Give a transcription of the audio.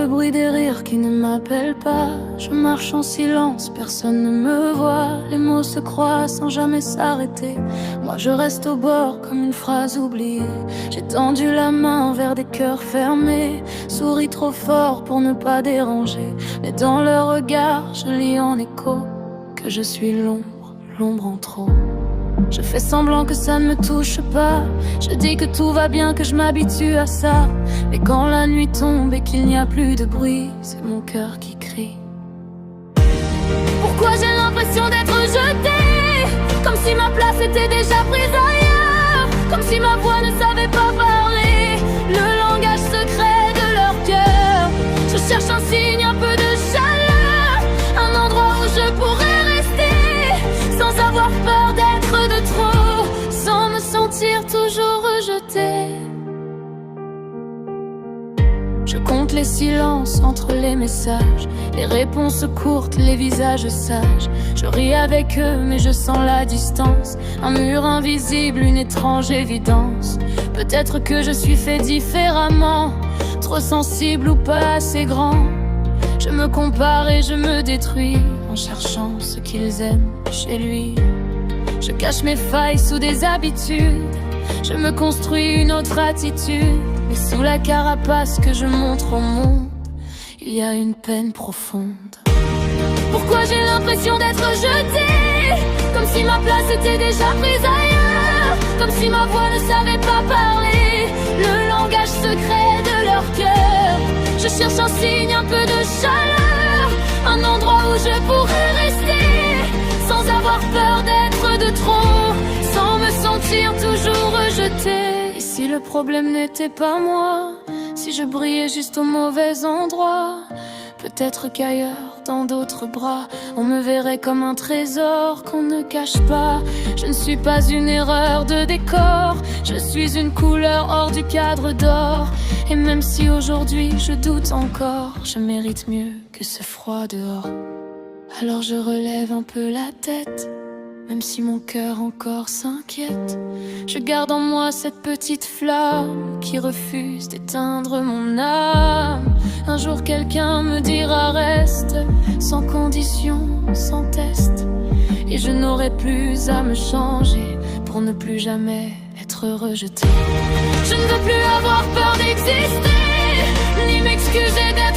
le bruit des rires qui ne m'appellent pas. Je marche en silence, personne ne me voit. Les mots se croisent sans jamais s'arrêter. Moi je reste au bord comme une phrase oubliée. J'ai tendu la main vers des cœurs fermés. Souris trop fort pour ne pas déranger. Mais dans leur regard je lis en écho que je suis l'ombre, l'ombre en trop. Je fais semblant que ça ne me touche pas. Je dis que tout va bien, que je m'habitue à ça. Mais quand la nuit tombe et qu'il n'y a plus de bruit, c'est mon cœur qui crie. Pourquoi j'ai l'impression d'être jetée, comme si ma place était déjà prise ailleurs, comme si ma voix ne savait pas parler le langage secret de leur cœur. Je cherche un signe, un peu de chaleur, un endroit où je pourrais rester sans avoir peur d'être de trop, sans me sentir toujours rejetée. Je compte les silences entre les messages, les réponses courtes, les visages sages. Je ris avec eux mais je sens la distance, un mur invisible, une étrange évidence. Peut-être que je suis fait différemment, trop sensible ou pas assez grand. Je me compare et je me détruis en cherchant ce qu'ils aiment chez lui. Je cache mes failles sous des habitudes, je me construis une autre attitude. Et sous la carapace que je montre au monde, il y a une peine profonde. Pourquoi j'ai l'impression d'être jetée, comme si ma place était déjà prise ailleurs, comme si ma voix ne savait pas parler le langage secret de leur cœur. Je cherche un signe, un peu de chaleur, un endroit où je pourrais rester sans avoir peur d'être de trop, sans me sentir toujours rejetée. Et si le problème n'était pas moi, si je brillais juste au mauvais endroit, peut-être qu'ailleurs, dans d'autres bras, on me verrait comme un trésor qu'on ne cache pas. Je ne suis pas une erreur de décor, je suis une couleur hors du cadre d'or. Et même si aujourd'hui je doute encore, je mérite mieux que ce froid dehors. Alors je relève un peu la tête, même si mon cœur encore s'inquiète. Je garde en moi cette petite flamme qui refuse d'éteindre mon âme. Un jour quelqu'un me dira reste, sans condition, sans test. Et je n'aurai plus à me changer pour ne plus jamais être rejetée. Je ne veux plus avoir peur d'exister, ni m'excuser d'être